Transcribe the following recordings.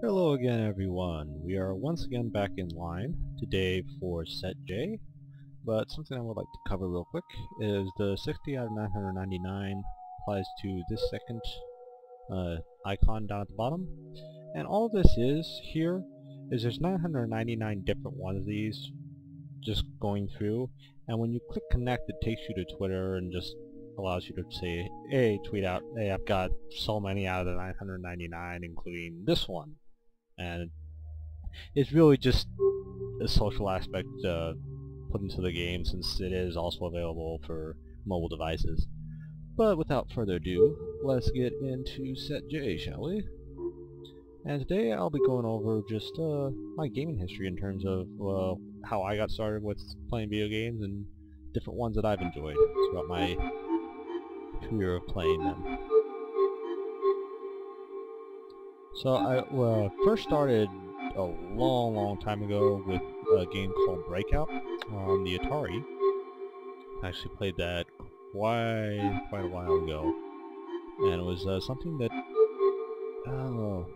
Hello again everyone. We are once again back in line today for set J, but something I would like to cover real quick is the 60 out of 999 applies to this second icon down at the bottom. And all this is here is there's 999 different ones of these just going through, and when you click connect it takes you to Twitter and just allows you to say, hey, tweet out, hey, I've got so many out of the 999 including this one. And it's really just a social aspect put into the game since it is also available for mobile devices. But without further ado, let's get into set J, shall we? And today I'll be going over just my gaming history in terms of how I got started with playing video games and different ones that I've enjoyed throughout my career of playing them. So I first started a long time ago with a game called Breakout on the Atari. I actually played that quite a while ago, and it was something that I don't know.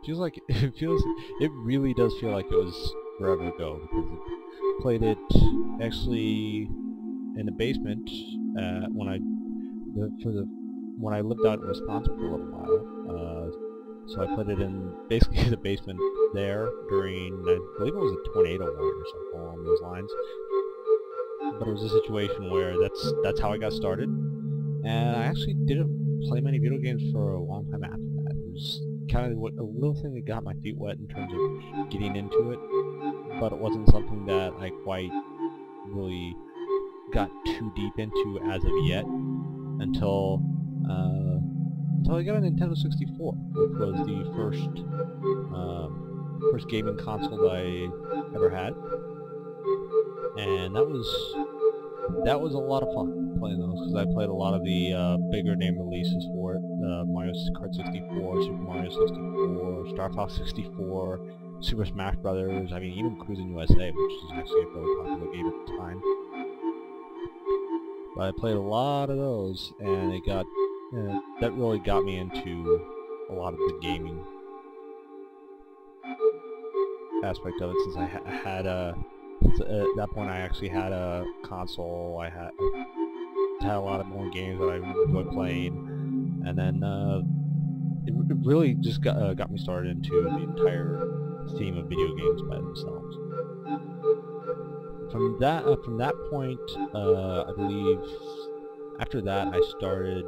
Feels like it really does feel like it was forever ago because I played it actually in the basement when I lived out in Wisconsin for a little while. So I played it in basically the basement there during, I believe it was a tornado warning or something along those lines. But it was a situation where that's how I got started, and I actually didn't play many video games for a long time after that. It was kind of a little thing that got my feet wet in terms of getting into it, but it wasn't something that I quite really got too deep into as of yet until I got a Nintendo 64, which was the first gaming console that I ever had, and that was a lot of fun playing those because I played a lot of the bigger name releases for it: Mario Kart 64, Super Mario 64, Star Fox 64, Super Smash Brothers. I mean, even Cruising USA, which was actually a really popular game at the time. But I played a lot of those, and it got that really got me into a lot of the gaming aspect of it. Since I had at that point I actually had a console, I had a lot of more games that I enjoyed playing, and then it really just got me started into the entire theme of video games by themselves. From that point, I believe after that I started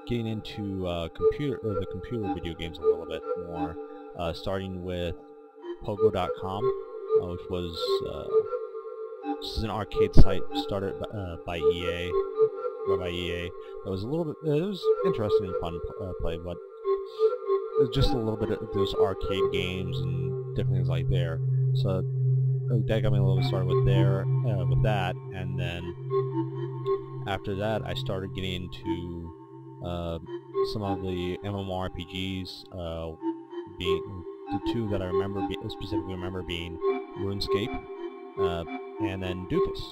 getting into the computer video games a little bit more, starting with Pogo.com, which was this is an arcade site started by EA, run by EA. It was a little bit, it was interesting and fun to play, but it was just a little bit of those arcade games and different things like there. So that got me a little bit started with that, and then after that I started getting into some of the MMORPGs, being the two that I specifically remember being RuneScape, and then Doofus.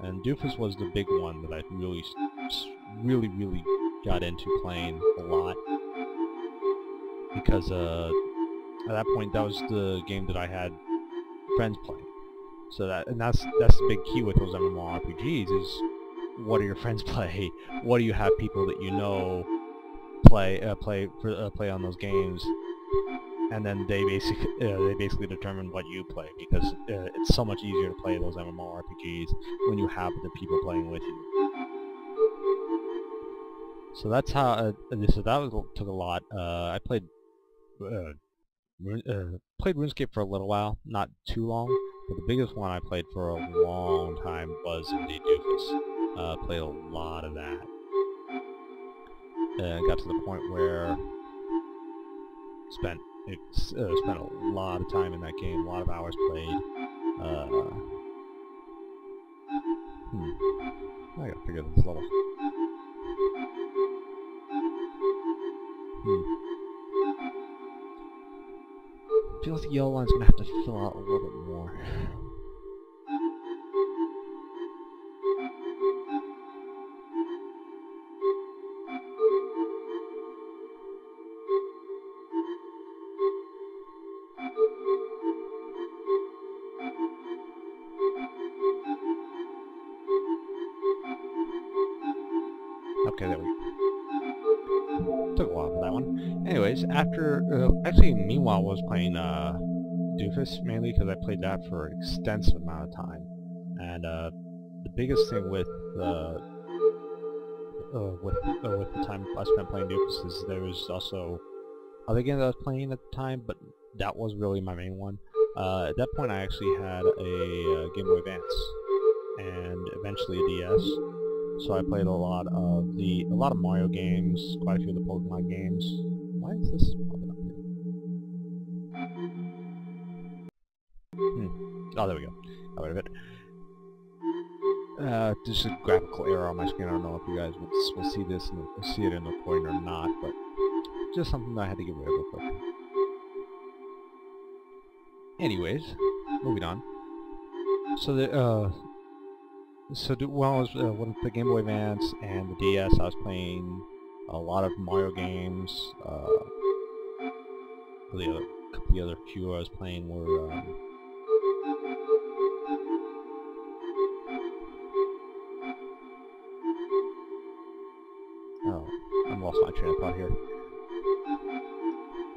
And Doofus was the big one that I really got into playing a lot, because at that point that was the game that I had friends playing. So that's the big key with those MMORPGs is, what do your friends play? What do you have people that you know play on those games? And then they basically determine what you play, because it's so much easier to play those MMORPGs when you have the people playing with you. So that's how took a lot. I played RuneScape for a little while, not too long, but the biggest one I played for a long time was indeed Doofus. Played a lot of that. Got to the point where spent a lot of time in that game, a lot of hours played. I gotta figure this level. I feel like the yellow line's gonna have to fill out a little bit more. Okay, there we go. Took a while for that one. Anyways, after actually, meanwhile, I was playing Doofus mainly because I played that for an extensive amount of time, and the biggest thing with the time I spent playing Doofus is there was also other games I was playing at the time, but that was really my main one. At that point, I actually had a Game Boy Advance and eventually a DS. So I played a lot of Mario games, quite a few of the Pokemon games. Why is this popping up here? Oh, there we go. Got rid of it. There's a graphical error on my screen. I don't know if you guys will see this and see it in the recording or not, but just something that I had to get rid of real quick. Anyways, moving on. So when I was with the Game Boy Advance and the DS, I was playing a lot of Mario games. A couple of the other few I was playing were oh, I lost my train of thought here.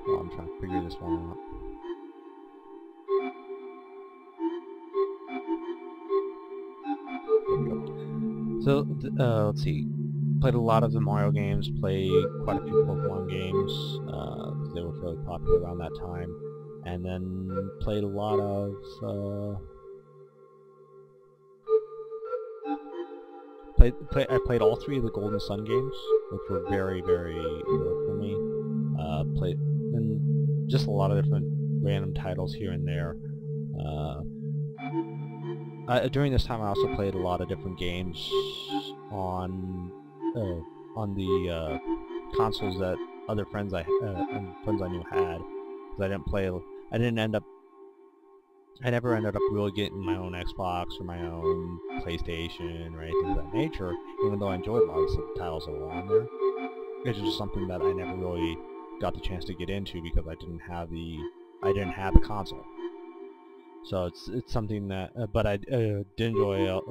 Well, I'm trying to figure this one out. So, let's see. Played a lot of the Mario games, played quite a few Pokemon games, because they were fairly popular around that time. And then played a lot of, I played all three of the Golden Sun games, which were very, very good for me. Played and just a lot of different random titles here and there. During this time, I also played a lot of different games on the consoles that other friends I knew had. Because I didn't play. I never ended up really getting my own Xbox or my own PlayStation or anything of that nature. Even though I enjoyed a lot of the titles that were on there, it's just something that I never really got the chance to get into because I didn't have the console. So it's something that, but I did enjoy. A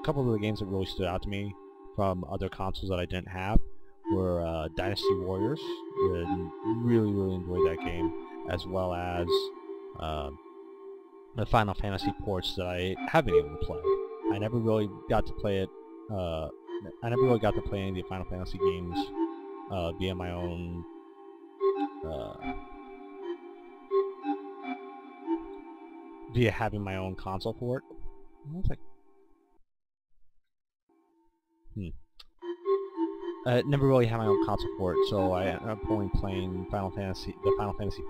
couple of the games that really stood out to me from other consoles that I didn't have were Dynasty Warriors. Really enjoyed that game, as well as the Final Fantasy ports that I have been able to play. I never really got to play it. I never really got to play any of the Final Fantasy games via my own. Via having my own console for it. Never really had my own console for it, so I ended up only playing the Final Fantasy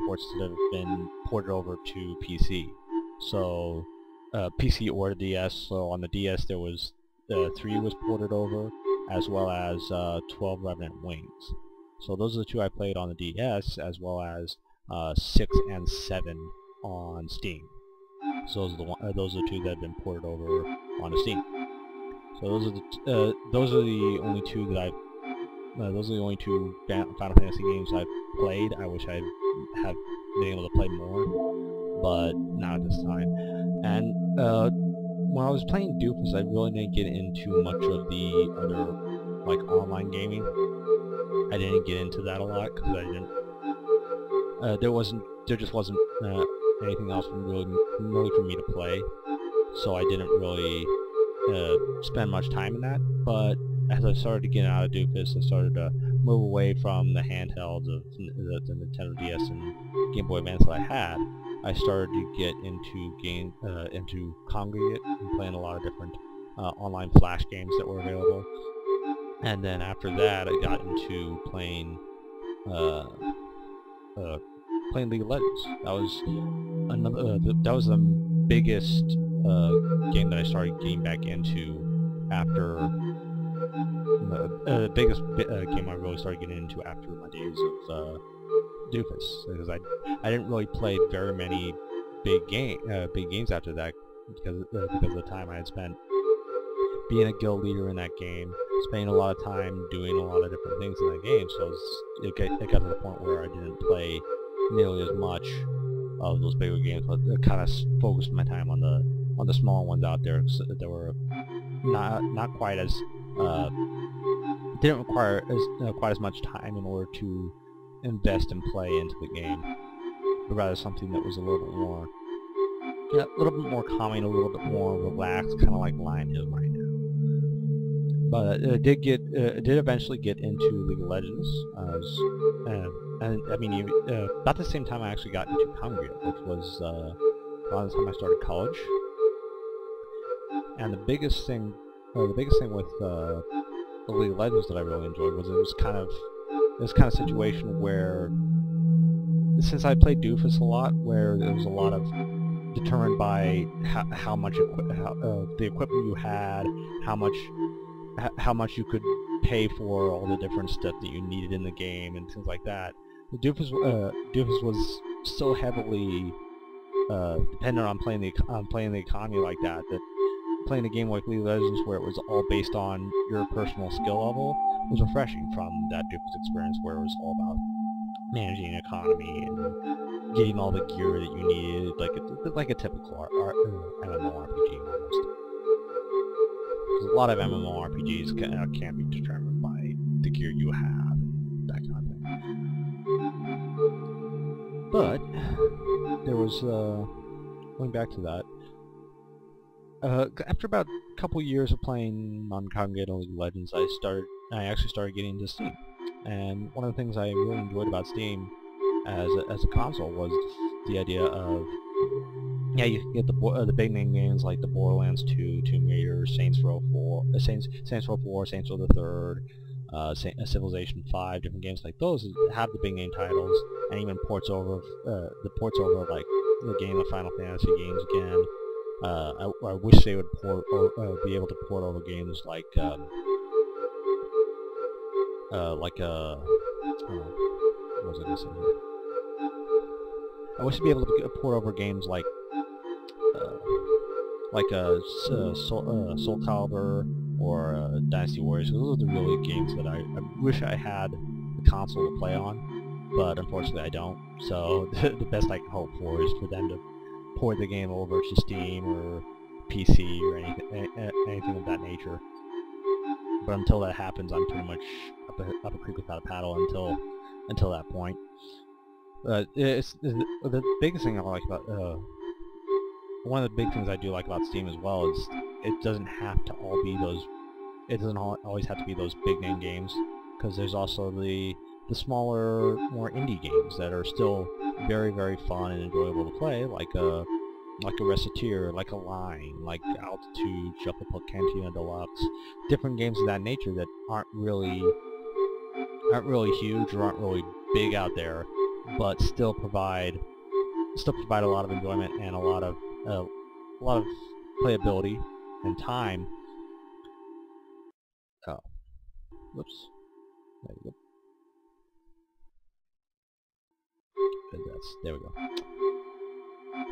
ports that have been ported over to PC. So, PC or the DS. So on the DS there was 3 was ported over, as well as 12 Revenant Wings. So those are the 2 I played on the DS, as well as 6 and 7 on Steam. So those are the 2 that have been ported over onto Steam. So those are the only 2 that those are the only 2 Final Fantasy games I've played. I wish I had been able to play more, but not at this time. And when I was playing Doofus, I really didn't get into much of the other like online gaming. I didn't get into that a lot because I didn't. There just wasn't anything else really for me to play, so I didn't really spend much time in that. But as I started to get out of Doofus, I started to move away from the handhelds of the Nintendo DS and Game Boy Advance that I had. I started to get into Congregate and playing a lot of different online Flash games that were available. And then after that, I got into playing League of Legends. That was the biggest game that I started getting back into after the biggest game I really started getting into after my days of Doofus, because I didn't really play very many big games after that because of the time I had spent being a guild leader in that game, spending a lot of time doing a lot of different things in that game. So it got to the point where I didn't play nearly as much of those bigger games, but it kind of focused my time on the smaller ones out there that were not quite as didn't require quite as much time in order to invest and play into the game, but rather something that was a little bit more, yeah, a little bit more calming, a little bit more relaxed, kind of like LYNE is right now. But it did eventually get into League of Legends, and I mean, about the same time I actually got into Congregate, which was around the time I started college. And the biggest thing with the League of Legends that I really enjoyed was it was kind of a situation where, since I played Doofus a lot, where there was a lot of determined by how much the equipment you had, how much you could pay for all the different stuff that you needed in the game and things like that. The Doofus was so heavily dependent on playing the economy like that, playing a game like League of Legends where it was all based on your personal skill level was refreshing from that Doofus experience where it was all about managing an economy and getting all the gear that you needed, like a typical MMORPG almost. Because a lot of MMORPGs can be determined by the gear you have and that kind of thing. But there was going back to that. After about a couple years of playing non-Congregate League of Legends, I actually started getting into Steam. And one of the things I really enjoyed about Steam as a console was the idea of, yeah, you can get the big name games like the Borderlands 2, Tomb Raider, Saints Row 4, Saints Row the Third, Civilization 5, different games like those have the big name titles, and even ports over like the game of Final Fantasy games again. I wish they would be able to port over games like what was I gonna say here? I wish to be able to port over games like Soul Calibur or Dynasty Warriors. Those are the really games that I wish I had the console to play on, but unfortunately I don't. So the best I can hope for is for them to port the game over to Steam or PC or anything of that nature. But until that happens, I'm pretty much up a creek without a paddle until that point. It's the biggest thing I like about one of the big things I do like about Steam as well is it doesn't have to all be those. It doesn't always have to be those big name games, because there's also the smaller, more indie games that are still very, very fun and enjoyable to play, like a Reciteer, like a LYNE, like Altitude, Shuffleput Cantina Deluxe, different games of that nature that aren't really huge or aren't really big out there, but still provide a lot of enjoyment and a lot of playability and time. Oh, whoops. There we go. There we go.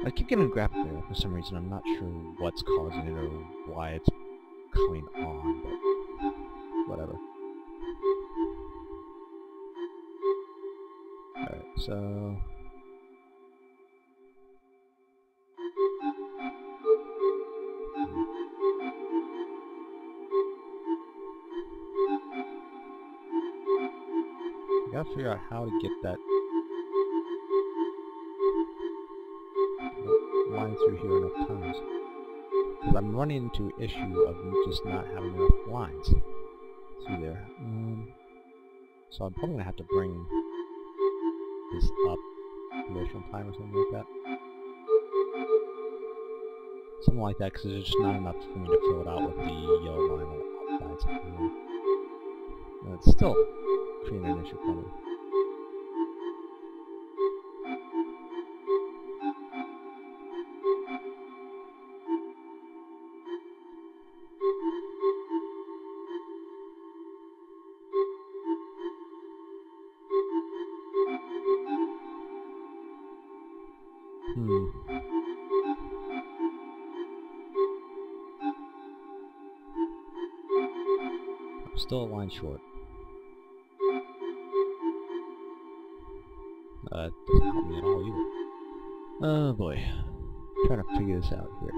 I keep getting graphic there for some reason. I'm not sure what's causing it or why it's coming on, but whatever. Alright, so I gotta figure out how to get that line through here enough times, because I'm running into an issue of just not having enough lines through there. So I'm probably gonna have to bring this up additional time or something like that. Something like that, because there's just not enough for me to fill it out with the yellow line on the outside. And it's still creating an issue for me. I'm still a line short. Doesn't help me at all either. Oh boy. I'm trying to figure this out here.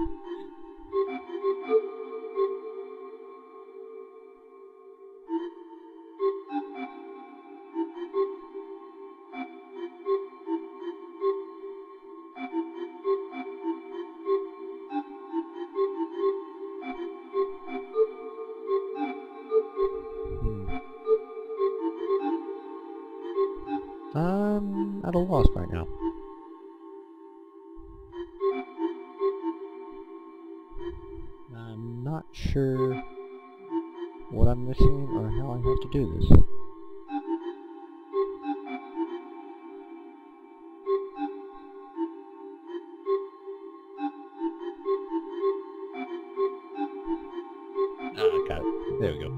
I'm at a loss right now. I'm not sure what I'm missing or how I have to do this. Ah, got it. There we go.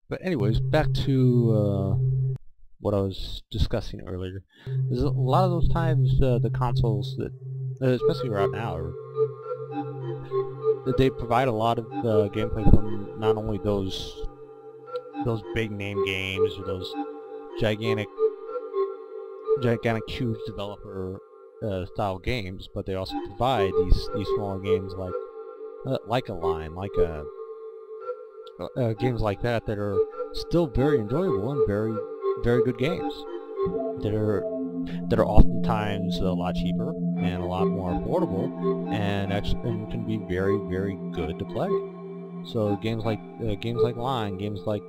But anyways, back to what I was discussing earlier. There's a lot of those times the consoles that, especially right now, they provide a lot of gameplay from not only those big name games or those gigantic huge developer style games, but they also provide these smaller games like a LYNE, like games like that are still very enjoyable and very good games that are oftentimes a lot cheaper and a lot more affordable and can be very good to play. So games like LYNE, games like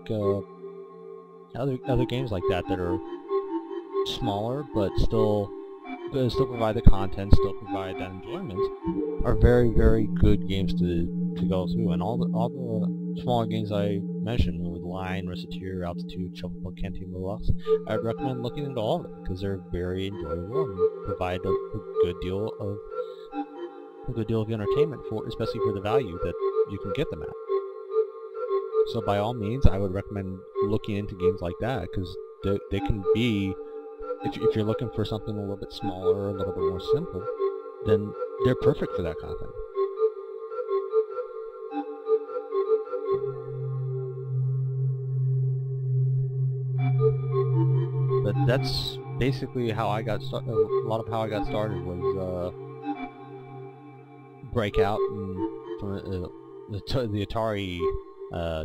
other games like that are smaller but still provide the content, still provide that enjoyment, are very good games to go through. And all the smaller games I mentioned, with LYNE, Reciteer, Altitude, Shufflebook, Canteen Deluxe, I'd recommend looking into all of them because they're very enjoyable and provide a good deal of entertainment especially for the value that you can get them at. So by all means, I would recommend looking into games like that because they can be, if you're looking for something a little bit smaller, a little bit more simple, then they're perfect for that kind of thing. But that's basically how I got started. A lot of how I got started was Breakout and from the Atari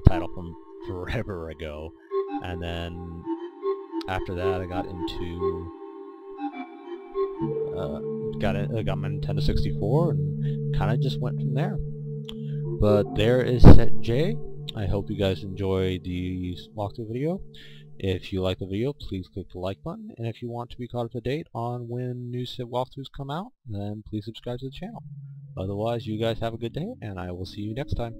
title from forever ago, and then after that I got into got my Nintendo 64 and kind of just went from there. But there is Set J. I hope you guys enjoyed the walkthrough video. If you like the video, please click the like button, and if you want to be caught up to date on when new set walkthroughs come out, then please subscribe to the channel. Otherwise, you guys have a good day, and I will see you next time.